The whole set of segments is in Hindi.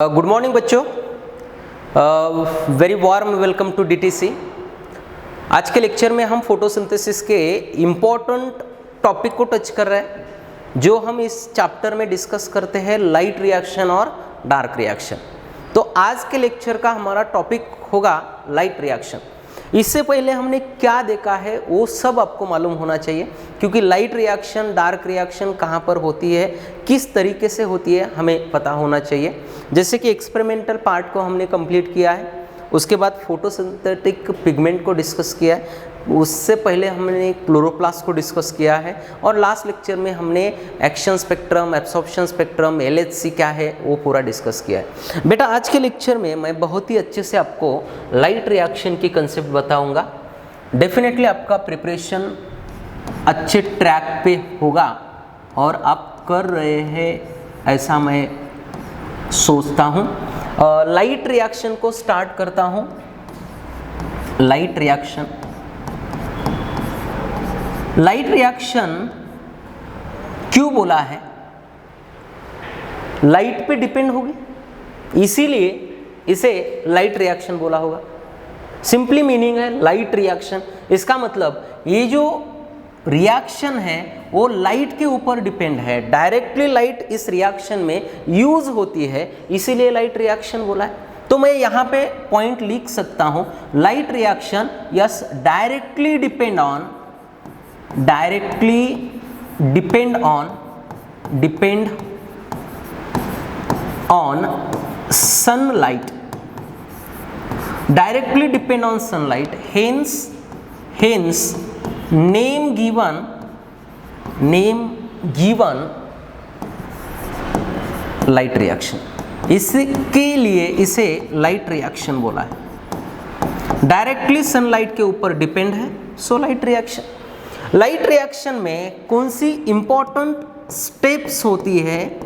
गुड मॉर्निंग बच्चों, very warm welcome to DTC. आज के लेक्चर में हम फोटोसिंथेसिस के इम्पोर्टेंट टॉपिक को टच कर रहे हैं जो हम इस चैप्टर में डिस्कस करते हैं, लाइट रिएक्शन और डार्क रिएक्शन। तो आज के लेक्चर का हमारा टॉपिक होगा लाइट रिएक्शन। इससे पहले हमने क्या देखा है वो सब आपको मालूम होना चाहिए, क्योंकि लाइट रिएक्शन डार्क रिएक्शन कहाँ पर होती है, किस तरीके से होती है, हमें पता होना चाहिए। जैसे कि एक्सपेरिमेंटल पार्ट को हमने कंप्लीट किया है, उसके बाद फोटोसिंथेटिक पिगमेंट को डिस्कस किया है, उससे पहले हमने क्लोरोप्लास्ट को डिस्कस किया है, और लास्ट लेक्चर में हमने action spectrum, absorption spectrum, LHC क्या है वो पूरा डिस्कस किया है। बेटा आज के लेक्चर में मैं बहुत ही अच्छे से आपको लाइट रिएक्शन की कंसेप्ट बताऊंगा। डेफिनेटली आपका प्रिपरेशन अच्छे ट्रैक पे होगा और आप कर रहे हैं ऐसा मैं सोचता हूँ। लाइट रिएक्शन को स्टार्ट करता हूँ। लाइट रिएक्शन क्यों बोला है? लाइट पे डिपेंड होगी, इसीलिए इसे लाइट रिएक्शन बोला होगा। सिंपली मीनिंग है लाइट रिएक्शन। इसका मतलब ये जो रिएक्शन है वो लाइट के ऊपर डिपेंड है, डायरेक्टली लाइट इस रिएक्शन में यूज होती है, इसीलिए लाइट रिएक्शन बोला है। तो मैं यहाँ पे पॉइंट लिख सकता हूँ, light reaction yes directly depend on sunlight, directly depend on sunlight, hence name given light reaction. इसके लिए इसे लाइट रिएक्शन बोला है। डायरेक्टली सनलाइट के ऊपर डिपेंड है, so light reaction. Light reaction में कौन सी इंपॉर्टेंट स्टेप्स होती है?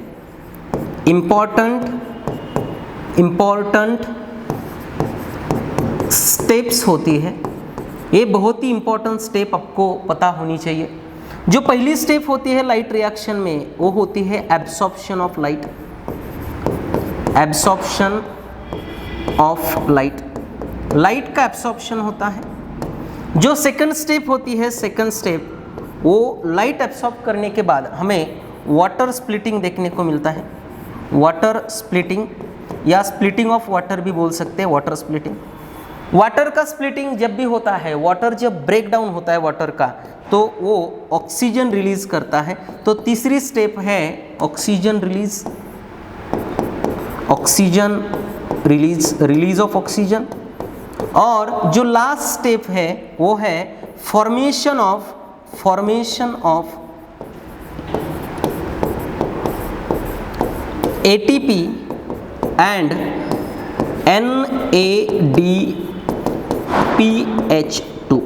इंपॉर्टेंट स्टेप्स होती है। ये बहुत ही इंपॉर्टेंट स्टेप आपको पता होनी चाहिए। जो पहली स्टेप होती है लाइट रिएक्शन में वो होती है absorption of light. Absorption of light का एब्सॉर्प्शन होता है। जो सेकंड स्टेप होती है, सेकंड स्टेप वो लाइट एब्सॉर्ब करने के बाद हमें वाटर स्प्लिटिंग देखने को मिलता है। वाटर स्प्लिटिंग या स्प्लिटिंग ऑफ वाटर भी बोल सकते हैं। वाटर स्प्लिटिंग, वाटर का स्प्लिटिंग जब भी होता है, वाटर जब ब्रेक डाउन होता है वाटर का, तो वो ऑक्सीजन रिलीज करता है। तो तीसरी स्टेप है ऑक्सीजन रिलीज ऑफ ऑक्सीजन। और जो लास्ट स्टेप है वो है formation of ATP and NADPH2।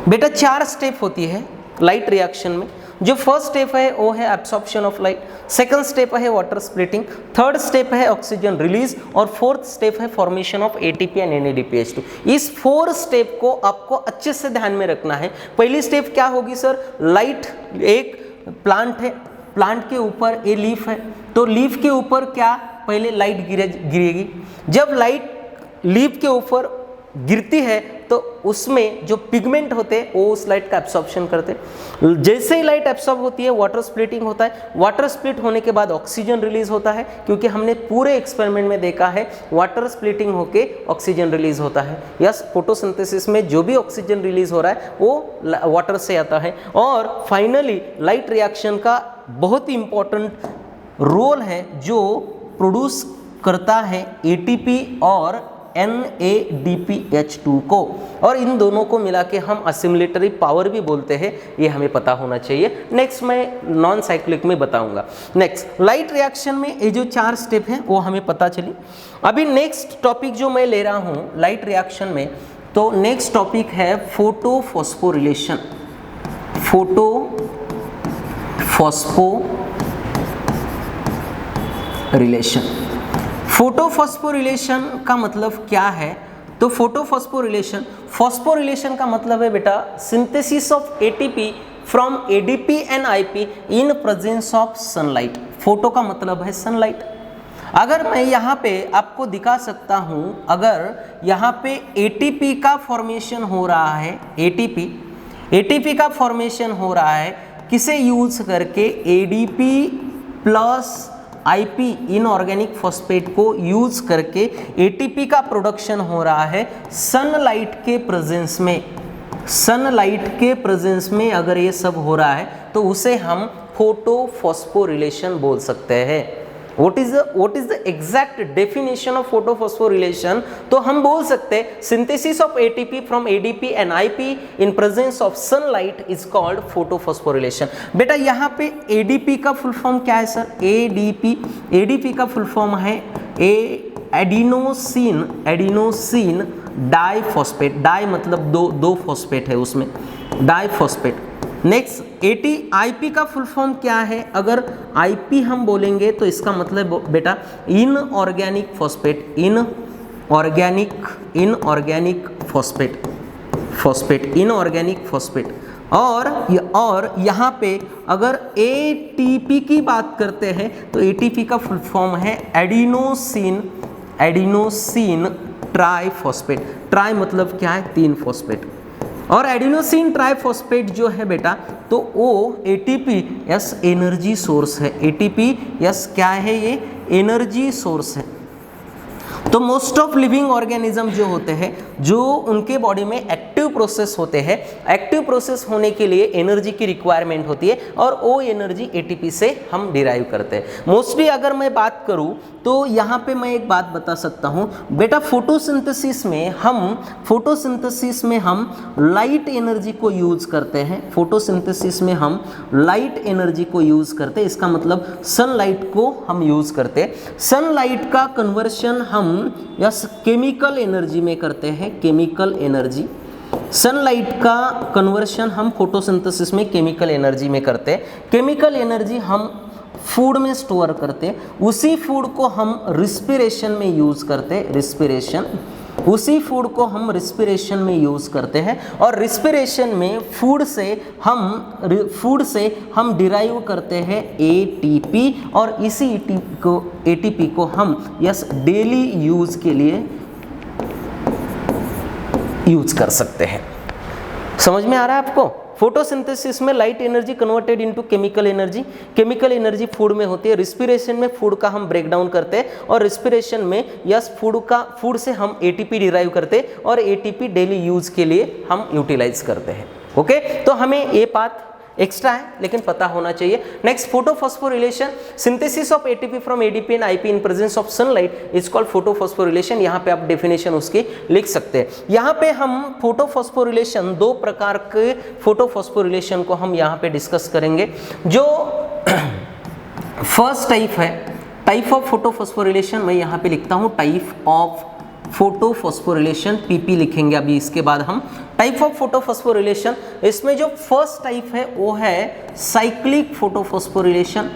बेटा 4 स्टेप होती है लाइट रिएक्शन में। जो फर्स्ट स्टेप है वो है absorption of light, second step है वाटर स्प्लिटिंग, थर्ड स्टेप है ऑक्सीजन रिलीज, और फोर्थ स्टेप है formation of ATP and NADPH2। इस 4 स्टेप को आपको अच्छे से ध्यान में रखना है। पहली स्टेप क्या होगी सर? लाइट, एक प्लांट है, प्लांट के ऊपर ये लीफ है, तो लीफ के ऊपर क्या पहले लाइट गिरेगी। जब लाइट लीफ के ऊपर गिरती है तो उसमें जो पिगमेंट होते हैं वो उस लाइट का एब्सॉर्प्शन करते हैं। जैसे ही लाइट एब्सॉर्ब होती है वाटर स्प्लिटिंग होता है। वाटर स्प्लिट होने के बाद ऑक्सीजन रिलीज होता है, क्योंकि हमने पूरे एक्सपेरिमेंट में देखा है वाटर स्प्लिटिंग होके ऑक्सीजन रिलीज होता है। यस, फोटोसिंथेसिस में जो भी ऑक्सीजन रिलीज हो रहा है वो वाटर से आता है। और फाइनली लाइट रिएक्शन का बहुत ही इंपॉर्टेंट रोल है जो प्रोड्यूस करता है ATP और NADPH2 को, और इन दोनों को मिला के हम असिमुलेटरी पावर भी बोलते हैं। ये हमें पता होना चाहिए। नेक्स्ट मैं नॉन साइक्लिक में बताऊंगा। नेक्स्ट लाइट रिएक्शन में ये जो 4 स्टेप हैं वो हमें पता चली। अभी नेक्स्ट टॉपिक जो मैं ले रहा हूँ लाइट रिएक्शन में, तो नेक्स्ट टॉपिक है फोटोफॉस्फोरिलेशन। फोटोफॉस्फोरिलेशन का मतलब क्या है? तो फोस्फोरिलेशन का मतलब है बेटा synthesis of ATP from ADP and IP in presence of sunlight. Photo का मतलब है सनलाइट। अगर मैं यहाँ पे आपको दिखा सकता हूँ, अगर यहाँ पे एटीपी का फॉर्मेशन हो रहा है, एटीपी का फॉर्मेशन हो रहा है किसे यूज करके, ADP plus IP inorganic phosphate को यूज करके एटीपी का प्रोडक्शन हो रहा है सनलाइट के प्रेजेंस में। सनलाइट के प्रेजेंस में अगर ये सब हो रहा है तो उसे हम फोटोफॉस्फोरिलेशन बोल सकते हैं। What is the exact definition of photophosphorilation? तो हम बोल सकते हैं synthesis of ATP from ADP and IP in presence of sunlight is called photophosphorilation। बेटा यहाँ पे ADP का फुल फॉर्म क्या है सर? ADP का फुल फॉर्म है एडिनोसिन डाइफॉस्फेट। डाई मतलब दो फॉस्फेट है उसमें, डाइफॉस्फेट। नेक्स्ट आईपी का फुल फॉर्म क्या है? अगर आईपी हम बोलेंगे तो इसका मतलब बेटा इनऑर्गेनिक फॉस्फेट, इनऑर्गेनिक फॉस्फेट। और यहाँ पे अगर एटीपी की बात करते हैं तो एटीपी का फुल फॉर्म है एडिनोसिन ट्राइफॉस्फेट। ट्राई मतलब क्या है? 3 फॉस्फेट। और एडिनोसिन ट्राइफॉस्फेट जो है बेटा तो वो एटीपी यस एनर्जी सोर्स है। एटीपी यस क्या है? ये एनर्जी सोर्स है। तो मोस्ट ऑफ लिविंग ऑर्गेनिज्म जो होते हैं, जो उनके बॉडी में एक्टिव प्रोसेस होते हैं, एक्टिव प्रोसेस होने के लिए एनर्जी की रिक्वायरमेंट होती है और वो एनर्जी एटीपी से हम डिराइव करते हैं। मोस्टली अगर मैं बात करूं तो यहाँ पे मैं एक बात बता सकता हूँ बेटा, फोटोसिंथेसिस में हम लाइट एनर्जी को यूज करते हैं। फोटोसिंथेसिस में हम लाइट एनर्जी को यूज करते हैं, इसका मतलब सनलाइट को हम यूज करते हैं। सनलाइट का कन्वर्शन हम यस केमिकल एनर्जी में करते हैं, केमिकल एनर्जी। सनलाइट का कन्वर्शन हम फोटोसिंथेसिस में केमिकल एनर्जी में करते हैं। केमिकल एनर्जी हम फूड में स्टोर करते, उसी फूड को हम रिस्पिरेशन में यूज करते, उसी फूड को हम रिस्पिरेशन में यूज करते हैं। और रिस्पिरेशन में फूड से हम डिराइव करते हैं एटीपी, और इसी एटीपी को हम यस डेली यूज के लिए यूज कर सकते हैं। समझ में आ रहा है आपको? फोटोसिंथेसिस में light energy converted into chemical energy. Chemical energy food में होती है, रिस्पिरेशन में फूड का हम ब्रेक डाउन करते हैं, और रिस्पिरेशन में यस फूड से हम एटीपी डिराइव करते हैं और एटीपी डेली यूज के लिए हम यूटिलाइज करते हैं। ओके, तो हमें ये बात एक्स्ट्रा है लेकिन पता होना चाहिए। Next, photophosphorylation, synthesis of ATP from ADP and IP in presence of sunlight is called photophosphorylation. यहाँ पे आप डेफिनेशन उसकी लिख सकते हैं। यहाँ पे हम फोटोफॉस्फोरिलेशन, 2 प्रकार के फोटोफॉस्फोरिलेशन को हम यहाँ पे डिस्कस करेंगे। जो फर्स्ट टाइप ऑफ फोटोफॉस्फोरिलेशन मैं यहाँ पे लिखता हूँ टाइप ऑफ फोटोफॉस्फोरिलेशन, पीपी लिखेंगे अभी इसके बाद हम। टाइप ऑफ फोटोफॉस्फोरिलेशन, इसमें जो फर्स्ट टाइप है वो है साइक्लिक फोटोफॉस्फोरिलेशन,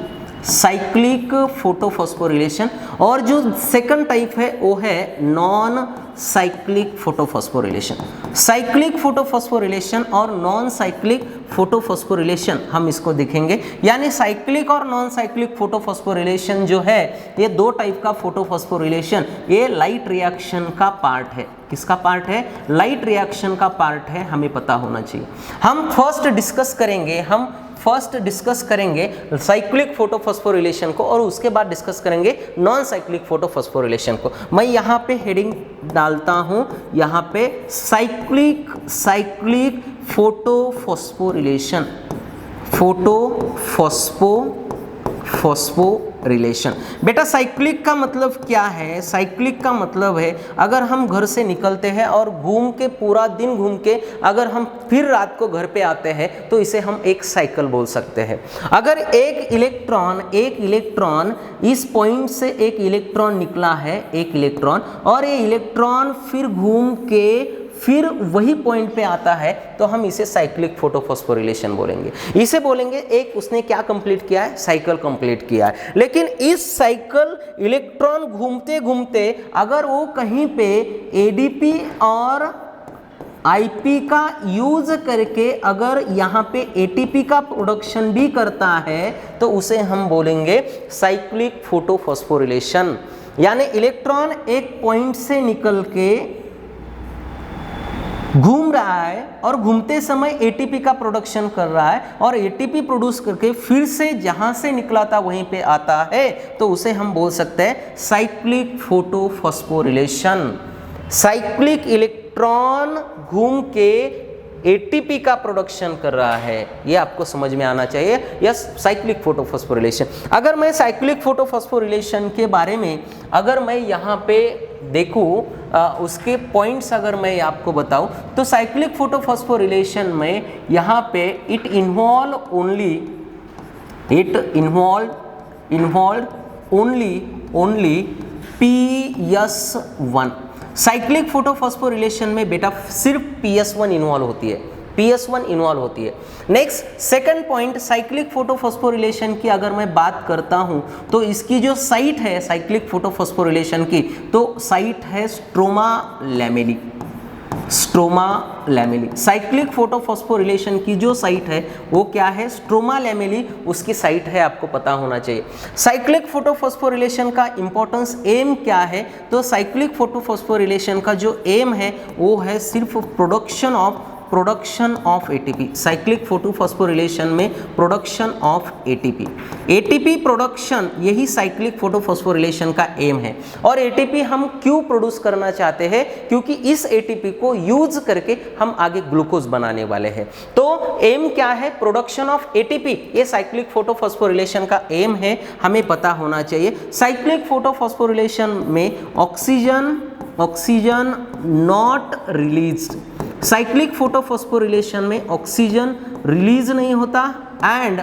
और जो सेकंड टाइप है वो है non cyclic photophosphorylation. Cyclic photophosphorylation और नॉन साइक्लिक फोटोफॉस्फोरिलेशन हम इसको देखेंगे। यानी साइक्लिक और नॉन साइक्लिक फोटोफॉस्फोरिलेशन जो है, ये 2 टाइप का फोटोफॉस्फोरिलेशन, ये लाइट रिएक्शन का पार्ट है। किसका पार्ट है? लाइट रिएक्शन का पार्ट है, हमें पता होना चाहिए। हम फर्स्ट डिस्कस करेंगे साइक्लिक फोटोफॉस्फोरिलेशन को, और उसके बाद डिस्कस करेंगे नॉन साइक्लिक फोटोफॉस्फोरिलेशन को। मैं यहाँ पे हेडिंग डालता हूँ, यहाँ पे साइक्लिक फोटोफॉस्फोरिलेशन, फोटोफॉस्फोरिलेशन। बेटा साइक्लिक का मतलब क्या है? साइक्लिक का मतलब है अगर हम घर से निकलते हैं और घूम के पूरा दिन घूम के अगर हम फिर रात को घर पे आते हैं तो इसे हम एक साइकिल बोल सकते हैं। अगर एक इलेक्ट्रॉन इस पॉइंट से एक इलेक्ट्रॉन निकला है, एक इलेक्ट्रॉन, और ये इलेक्ट्रॉन फिर घूम के फिर वही पॉइंट पे आता है तो हम इसे साइक्लिक फोटोफॉस्फोरिलेशन बोलेंगे। इसे बोलेंगे एक उसने क्या कंप्लीट किया है? साइकिल कंप्लीट किया है। लेकिन इस साइकिल इलेक्ट्रॉन घूमते घूमते अगर वो कहीं पे एडीपी और आईपी का यूज करके अगर यहाँ पे एटीपी का प्रोडक्शन भी करता है तो उसे हम बोलेंगे साइक्लिक फोटोफॉस्फोरिलेशन। यानी इलेक्ट्रॉन एक पॉइंट से निकल के घूम रहा है और घूमते समय एटीपी का प्रोडक्शन कर रहा है और एटीपी प्रोड्यूस करके फिर से जहां से निकला था वहीं पे आता है, तो उसे हम बोल सकते हैं साइक्लिक फोटोफॉस्फोरिलेशन। साइक्लिक इलेक्ट्रॉन घूम के एटीपी का प्रोडक्शन कर रहा है, ये आपको समझ में आना चाहिए। Yes, cyclic photophosphorylation. अगर मैं साइक्लिक फोटोफॉस्फोरिलेशन के बारे में अगर मैं यहाँ पे देखूँ, उसके पॉइंट्स अगर मैं आपको बताऊँ, तो साइक्लिक फोटोफॉस्फोरिलेशन में यहाँ पे it involve only PS1। Cyclic photophosphorylation में बेटा सिर्फ PS1 इन्वॉल्व होती है, PS1 इन्वॉल्व होती है। Next second point, cyclic photophosphorylation की अगर मैं बात करता हूं तो इसकी जो साइट है साइक्लिक फोटोफॉस्फोरिलेशन की, तो साइट है स्ट्रोमा लैमेली। साइक्लिक फोटोफॉस्फोरिलेशन की जो साइट है वो क्या है? स्ट्रोमा लैमेली उसकी साइट है, आपको पता होना चाहिए। साइक्लिक फोटोफॉस्फोरिलेशन का इंपॉर्टेंस एम क्या है? तो साइक्लिक फोटोफॉस्फोरिलेशन का जो एम है वो है सिर्फ production of ATP. Cyclic photophosphorylation में प्रोडक्शन ऑफ एटीपी प्रोडक्शन, यही साइक्लिक फोटोफॉस्फोरिलेशन का एम है। और एटीपी हम क्यों प्रोड्यूस करना चाहते हैं? क्योंकि इस एटीपी को यूज करके हम आगे ग्लूकोज बनाने वाले हैं। तो एम क्या है? प्रोडक्शन ऑफ एटीपी, ये साइक्लिक फोटोफॉस्फोरिलेशन का एम है, हमें पता होना चाहिए। साइक्लिक फोटोफॉस्फोरिलेशन में oxygen not released. Cyclic photophosphorylation में ऑक्सीजन रिलीज नहीं होता and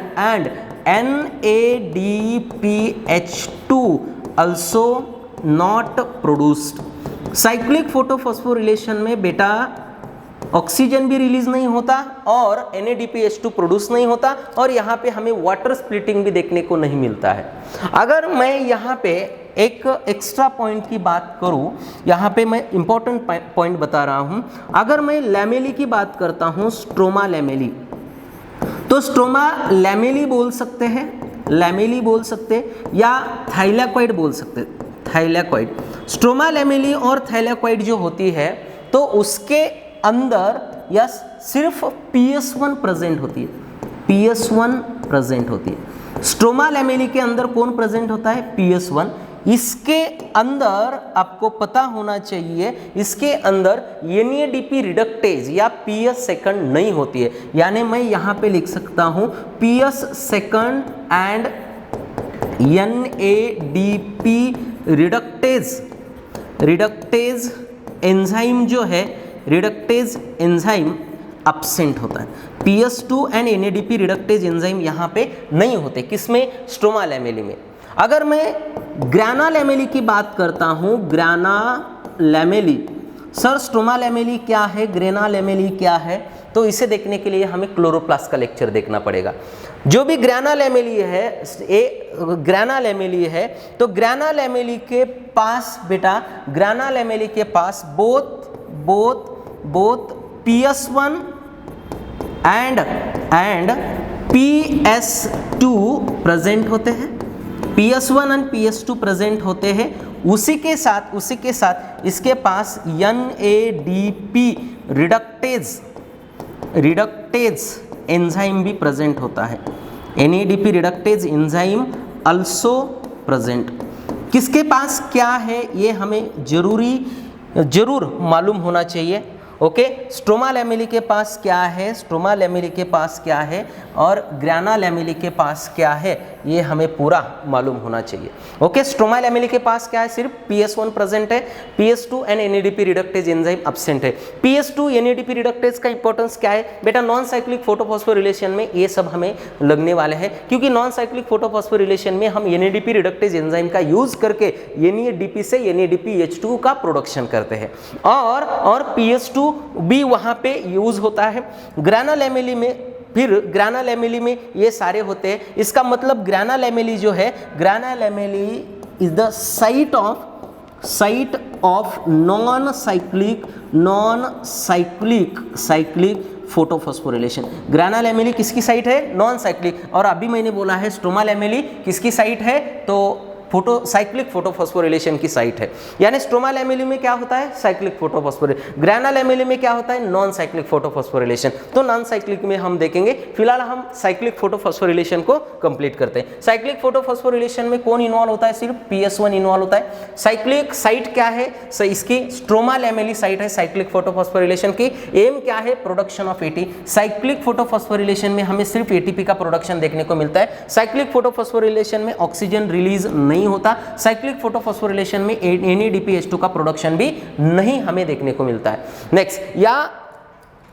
NADPH2 also not produced। Cyclic photophosphorylation में बेटा ऑक्सीजन भी रिलीज नहीं होता और NADPH2 प्रोड्यूस नहीं होता और यहाँ पे हमें वाटर स्प्लिटिंग भी देखने को नहीं मिलता है। अगर मैं यहाँ पे एक एक्स्ट्रा पॉइंट की बात करूँ, यहाँ पे मैं इंपॉर्टेंट पॉइंट बता रहा हूँ। अगर मैं लैमेली की बात करता हूँ, स्ट्रोमा लैमेली, तो स्ट्रोमा लैमेली बोल सकते हैं, या थाइलैक्वाइड बोल सकते हैं, थाइलैक्वाइड। स्ट्रोमा लैमेली और थाइलैक्वाइड जो होती है तो उसके अंदर यस सिर्फ PS1 प्रेजेंट होती है। स्ट्रोमा लैमेली के अंदर कौन प्रेजेंट होता है? PS1। इसके अंदर आपको पता होना चाहिए, इसके अंदर NADP रिडक्टेज या PS सेकंड नहीं होती है। यानी मैं यहाँ पे लिख सकता हूँ PS second and NADP reductase enzyme जो है, रिडक्टेज एंजाइम एब्सेंट होता है। PS2 and NADP reductase enzyme यहाँ पे नहीं होते। किसमें? स्ट्रोमा लैमेली में। अगर मैं ग्राना लैमेली की बात करता हूँ, ग्राना लैमेली, सर स्ट्रोमा लैमेली क्या है, ग्रेना लैमेली क्या है, तो इसे देखने के लिए हमें क्लोरोप्लास्ट का लेक्चर देखना पड़ेगा। जो भी ग्राना लैमेली है, तो ग्राना लैमेली के पास बेटा, ग्राना लैमेली के पास both PS1 and PS2 present होते हैं। PS1 एंड PS2 प्रेजेंट होते हैं। उसी के साथ इसके पास NADP रिडक्टेज एंजाइम भी प्रेजेंट होता है। NADP reductase enzyme also present. किसके पास क्या है ये हमें जरूर मालूम होना चाहिए। ओके, स्ट्रोमा लैमेली के पास क्या है, और ग्राना लैमेली के पास क्या है, ये हमें पूरा मालूम होना चाहिए। ओके, स्ट्रोमा लैमेली के पास क्या है? सिर्फ PS1 प्रेजेंट है, PS2 and NADP reductase enzyme absent है। PS2 NADP रिडक्टेज का इंपॉर्टेंस क्या है बेटा? नॉन साइक्लिक फोटोफॉस्फोरिलेशन में ये सब हमें लगने वाले हैं, क्योंकि नॉन साइक्लिक फोटोफॉस्फोरिलेशन में हम NADP रिडक्टेज एंजाइम का यूज करके NADP से NADPH2 का प्रोडक्शन करते हैं, और PS2 भी वहां पे यूज होता है। ग्राना लैमेली में ये सारे होते हैं। इसका मतलब ग्राना लैमेली जो है, ग्राना lamellae is the site of site of non cyclic photophosphorylation. ग्राना lamellae किसकी साइट है? Non cyclic. और अभी मैंने बोला है स्ट्रोमा लैमेली किसकी साइट है? तो साइक्लिक फोटोफॉस्फोरिलेशन की साइट है। यानी स्ट्रोमा लैमेली में क्या होता है? Cyclic photophosphorylation. ग्राना लैमेली में क्या होता है? Non cyclic photophosphorylation. तो नॉन साइक्लिक में हम देखेंगे, फिलहाल हम साइक्लिक फोटोफॉस्फोरिलेशन को कंप्लीट करते हैं। साइक्लिक फोटोफॉस्फोरिलेशन में कौन इन्वॉल्व होता है? सिर्फ PS1 इन्वॉल्व होता है। साइक्लिक साइट क्या है? इसकी स्ट्रोमा लैमेली साइट है साइक्लिक फोटोफॉस्फोरिलेशन की। एम क्या है? Production of AT। Cyclic photophosphorylation में हमें सिर्फ ATP का प्रोडक्शन देखने को मिलता है। साइक्लिक फोटोफॉस्फोरिलेशन में ऑक्सीजन रिलीज नहीं होता। साइक्लिक फोटोफॉस्फोरिलेशन में NADPH2 का प्रोडक्शन भी नहीं हमें देखने को मिलता है। नेक्स्ट, या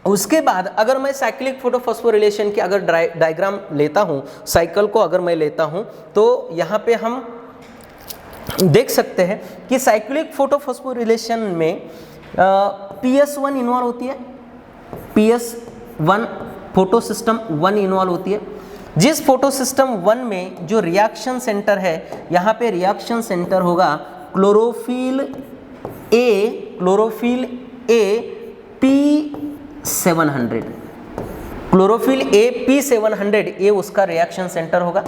उसके बाद अगर मैं साइक्लिक फोटोफॉस्फोरिलेशन की अगर डायग्राम लेता हूं, साइकिल को अगर मैं लेता हूं, तो यहां पे हम देख सकते हैं कि साइक्लिक फोटोफॉस्फोरिलेशन में PS1 इन्वॉल्व होती है। PS1 फोटो सिस्टम 1 इन्वॉल्व होती है। जिस फोटो सिस्टम 1 में जो रिएक्शन सेंटर है, यहाँ पे रिएक्शन सेंटर होगा chlorophyll A P700। Chlorophyll A P700 ये उसका रिएक्शन सेंटर होगा।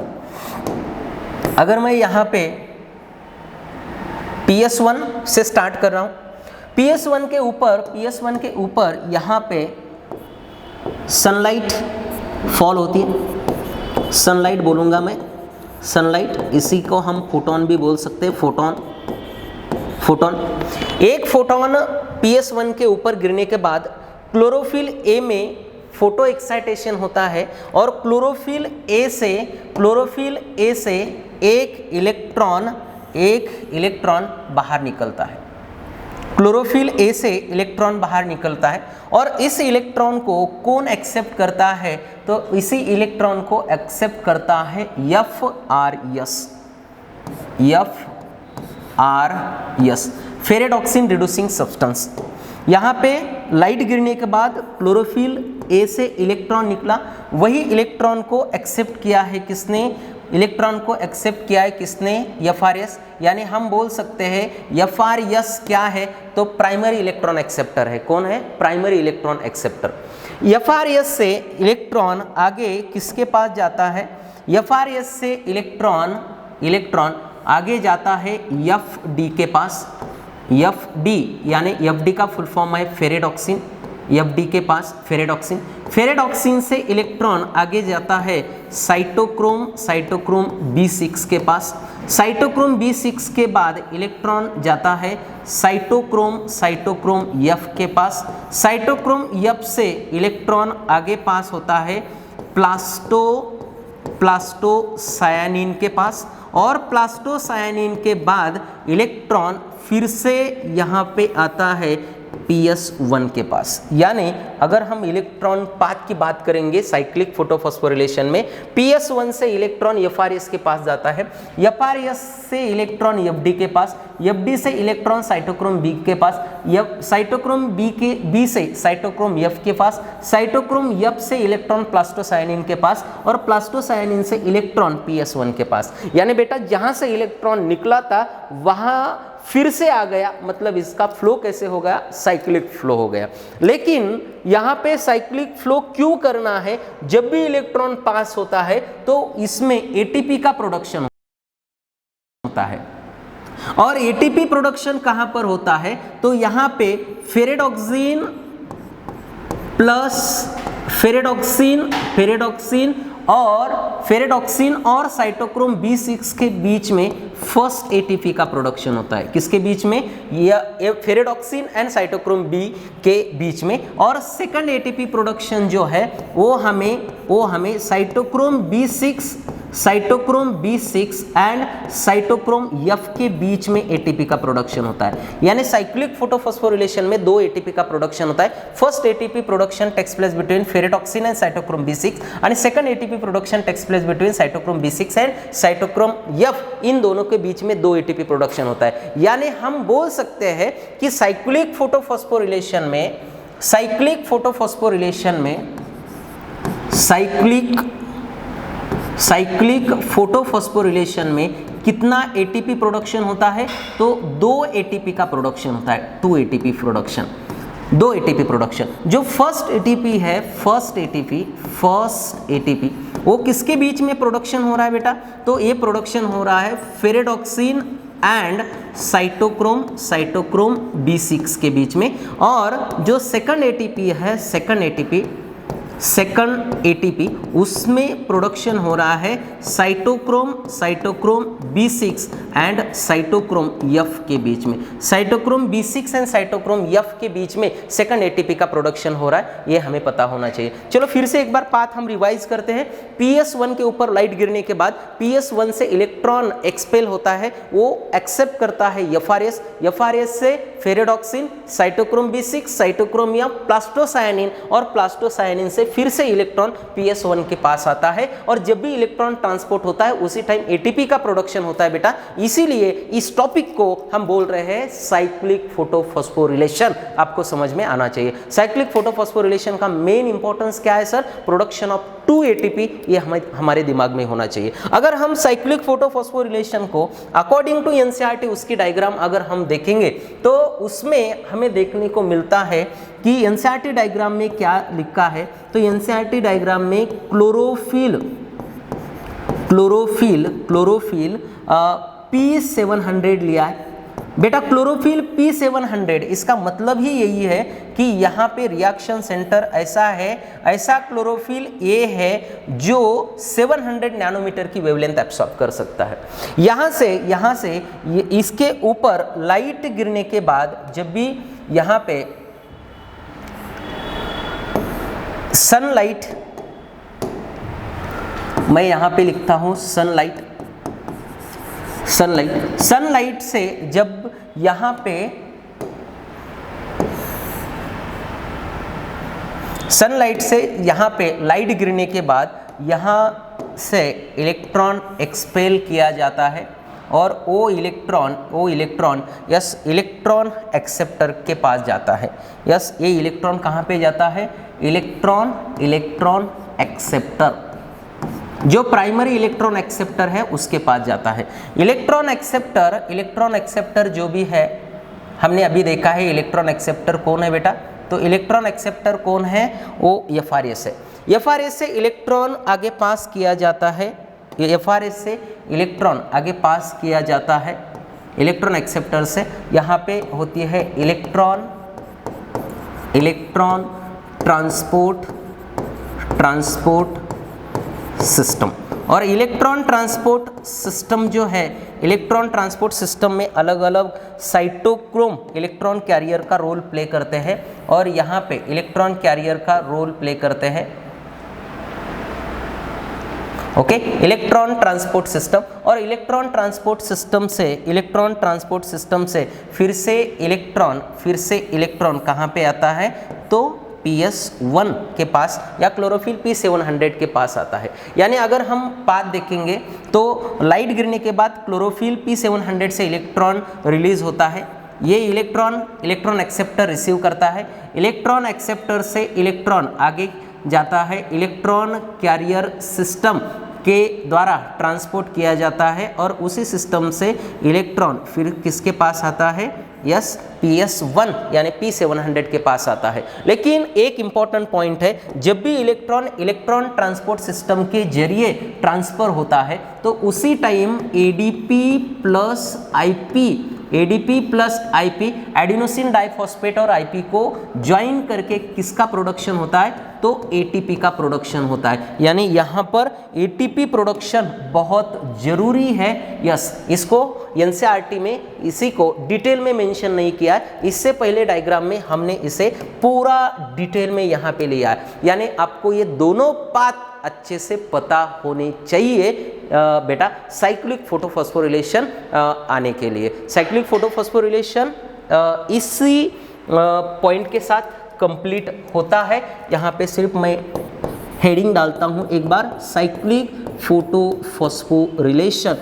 अगर मैं यहाँ पे PS1 से स्टार्ट कर रहा हूँ, PS1 के ऊपर यहाँ पे सनलाइट फॉल होती है। सनलाइट बोलूँगा मैं, सनलाइट, इसी को हम फोटोन भी बोल सकते हैं। फोटोन एक फोटोन PS1 के ऊपर गिरने के बाद क्लोरोफिल ए में फोटो एक्साइटेशन होता है और क्लोरोफिल ए से एक इलेक्ट्रॉन बाहर निकलता है। क्लोरोफिल ए से इलेक्ट्रॉन बाहर निकलता है और इस इलेक्ट्रॉन को कौन एक्सेप्ट करता है? तो इसी इलेक्ट्रॉन को एक्सेप्ट करता है FRS, फेरेडॉक्सिन रिड्यूसिंग सब्सटेंस। यहाँ पे लाइट गिरने के बाद क्लोरोफिल ए से इलेक्ट्रॉन निकला, वही इलेक्ट्रॉन को एक्सेप्ट किया है किसने? FRS। यानी हम बोल सकते हैं FRS क्या है? तो प्राइमरी इलेक्ट्रॉन एक्सेप्टर है। कौन है? Primary electron acceptor. FRS से इलेक्ट्रॉन आगे किसके पास जाता है? FRS से इलेक्ट्रॉन आगे जाता है FD के पास। FD यानी FD का फुल फॉर्म है फेरेडॉक्सिन। FD के पास फेरेडॉक्सिन से इलेक्ट्रॉन आगे जाता है साइटोक्रोम B6 के पास। साइटोक्रोम B6 के बाद इलेक्ट्रॉन जाता है साइटोक्रोम F के पास। साइटोक्रोम F से इलेक्ट्रॉन आगे पास होता है प्लास्टोसायानिन के पास और प्लास्टोसायानिन के बाद इलेक्ट्रॉन फिर से यहाँ पे आता है PS1 के पास। यानी अगर हम इलेक्ट्रॉन पाथ की बात करेंगे साइक्लिक फोटोफॉस्फोरिलेशन में, PS1 से इलेक्ट्रॉन FRS के पास जाता है, FRS से इलेक्ट्रॉन FD के पास, FD से इलेक्ट्रॉन साइटोक्रोम B के पास, साइटोक्रोम B से साइटोक्रोम F के पास, साइटोक्रोम F से इलेक्ट्रॉन प्लास्टोसायानिन के पास और प्लास्टोसायानिन से इलेक्ट्रॉन PS1 के पास। यानी बेटा जहां से इलेक्ट्रॉन निकला था वहां फिर से आ गया, मतलब इसका फ्लो कैसे हो गया? साइक्लिक फ्लो हो गया। लेकिन यहाँ पे साइक्लिक फ्लो क्यों करना है? जब भी इलेक्ट्रॉन पास होता है तो इसमें ATP का प्रोडक्शन होता है और ATP प्रोडक्शन कहाँ पर होता है? तो यहाँ पे फेरेडॉक्सिन और साइटोक्रोम B6 के बीच में फर्स्ट ATP का प्रोडक्शन होता है। किसके बीच में? फेरेडॉक्सिन एंड साइटोक्रोम B के बीच में। और सेकंड ATP प्रोडक्शन जो है वो हमें cytochrome B6 and cytochrome F के बीच में ATP का प्रोडक्शन होता है। यानी साइक्लिक फोटोफॉस्फोरिलेशन में 2 ATP का प्रोडक्शन होता है। First ATP production takes place between ferredoxin and cytochrome B6 and second ATP production takes place between cytochrome B6 and cytochrome F। इन दोनों के बीच में 2 ATP प्रोडक्शन होता है। यानी हम बोल सकते हैं कि साइक्लिक फोटोफॉस्फोरिलेशन में कितना एटीपी प्रोडक्शन होता है, तो 2 एटीपी का प्रोडक्शन होता है, 2 एटीपी प्रोडक्शन, 2 एटीपी प्रोडक्शन। जो फर्स्ट एटीपी है, फर्स्ट एटीपी वो किसके बीच में प्रोडक्शन हो रहा है बेटा, तो ये प्रोडक्शन हो रहा है फेरेडॉक्सिन एंड साइटोक्रोम B6 के बीच में। और जो सेकंड एटीपी उसमें प्रोडक्शन हो रहा है cytochrome B6 and cytochrome F के बीच में। Cytochrome B6 and cytochrome F के बीच में सेकंड एटीपी का प्रोडक्शन हो रहा है, ये हमें पता होना चाहिए। चलो फिर से एक बार पाथ हम रिवाइज करते हैं। PS1 के ऊपर लाइट गिरने के बाद PS1 से इलेक्ट्रॉन एक्सपेल होता है, वो एक्सेप्ट करता है FRS से ferredoxin, cytochrome B6, cytochrome F, प्लास्टोसायनिन, और प्लास्टोसायनिन से फिर से इलेक्ट्रॉन PS1 के पास आता है। और जब भी इलेक्ट्रॉन ट्रांसपोर्ट होता है उसी टाइम एटीपी का प्रोडक्शन होता है बेटा। इसीलिए इस टॉपिक को हम बोल रहे हैं साइक्लिक फोटोफॉस्फोरिलेशन। आपको समझ में आना चाहिए साइक्लिक फोटोफॉस्फोरिलेशन का मेन इंपॉर्टेंस क्या है सर, प्रोडक्शन ऑफ 2 एटीपी, ये हमारे दिमाग में होना चाहिए। अगर हम साइक्लिक फोटोफॉस्फोरिलेशन को अकॉर्डिंग टू एनसीईआरटी उसकी डायग्राम अगर हम देखेंगे तो उसमें हमें देखने को मिलता है कि एनसीईआरटी डायग्राम में क्या लिखा है, तो एनसीईआरटी डायग्राम में क्लोरोफिल P700 लिया है बेटा। क्लोरोफिल P700 इसका मतलब ही यही है कि यहाँ पे रिएक्शन सेंटर ऐसा क्लोरोफिल ए है जो 700 नैनोमीटर की वेवलेंथ एब्सॉर्ब कर सकता है। यहाँ से इसके ऊपर लाइट गिरने के बाद जब भी यहाँ पे सनलाइट, मैं यहाँ पे लिखता हूँ सनलाइट से जब यहाँ पे लाइट गिरने के बाद यहाँ से इलेक्ट्रॉन एक्सपेल किया जाता है और वो इलेक्ट्रॉन इलेक्ट्रॉन एक्सेप्टर के पास जाता है। ये इलेक्ट्रॉन कहाँ पे जाता है, इलेक्ट्रॉन एक्सेप्टर, जो प्राइमरी इलेक्ट्रॉन एक्सेप्टर है उसके पास जाता है। इलेक्ट्रॉन एक्सेप्टर जो भी है, हमने अभी देखा है इलेक्ट्रॉन एक्सेप्टर कौन है बेटा, तो इलेक्ट्रॉन एक्सेप्टर कौन है, वो FRS है। FRS से इलेक्ट्रॉन आगे पास किया जाता है, इलेक्ट्रॉन एक्सेप्टर से यहाँ पे होती है इलेक्ट्रॉन ट्रांसपोर्ट सिस्टम। और इलेक्ट्रॉन ट्रांसपोर्ट सिस्टम जो है, इलेक्ट्रॉन ट्रांसपोर्ट सिस्टम में अलग अलग साइटोक्रोम इलेक्ट्रॉन कैरियर का रोल प्ले करते हैं और यहाँ पे इलेक्ट्रॉन कैरियर का रोल प्ले करते हैं। ओके, इलेक्ट्रॉन ट्रांसपोर्ट सिस्टम, और इलेक्ट्रॉन ट्रांसपोर्ट सिस्टम से फिर से इलेक्ट्रॉन कहाँ पे आता है, तो PS1 के पास या क्लोरोफिल P700 के पास आता है। यानी अगर हम पाथ देखेंगे तो लाइट गिरने के बाद क्लोरोफिल P700 से इलेक्ट्रॉन रिलीज होता है, ये इलेक्ट्रॉन एक्सेप्टर रिसीव करता है, इलेक्ट्रॉन एक्सेप्टर से इलेक्ट्रॉन आगे जाता है, इलेक्ट्रॉन कैरियर सिस्टम के द्वारा ट्रांसपोर्ट किया जाता है और उसी सिस्टम से इलेक्ट्रॉन फिर किसके पास आता है, PS1 यानी P700 के पास आता है। लेकिन एक इंपॉर्टेंट पॉइंट है, जब भी इलेक्ट्रॉन ट्रांसपोर्ट सिस्टम के जरिए ट्रांसफर होता है तो उसी time ADP plus IP adenosine diphosphate और IP को ज्वाइन करके किसका प्रोडक्शन होता है, तो ATP का प्रोडक्शन होता है। यानी यहाँ पर ATP प्रोडक्शन बहुत जरूरी है। इसको एनसीईआरटी में इसी को डिटेल में मेंशन नहीं किया है, इससे पहले डायग्राम में हमने इसे पूरा डिटेल में यहाँ पे लिया है। यानी आपको ये दोनों पाथ अच्छे से पता होने चाहिए बेटा साइक्लिक फोटोफॉस्फोरिलेशन आने के लिए। साइक्लिक फोटोफॉस्फोरिलेशन इसी पॉइंट के साथ कंप्लीट होता है। यहाँ पे सिर्फ मैं हेडिंग डालता हूँ एक बार, साइक्लिक फोटोफॉस्फोरिलेशन,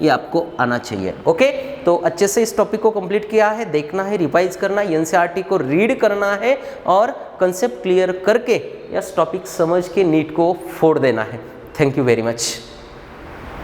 ये आपको आना चाहिए। ओके, तो अच्छे से इस टॉपिक को कंप्लीट किया है, देखना है, रिवाइज करना, एनसीईआरटी को रीड करना है और कंसेप्ट क्लियर करके इस टॉपिक समझ के नीट को फोड़ देना है। Thank you very much.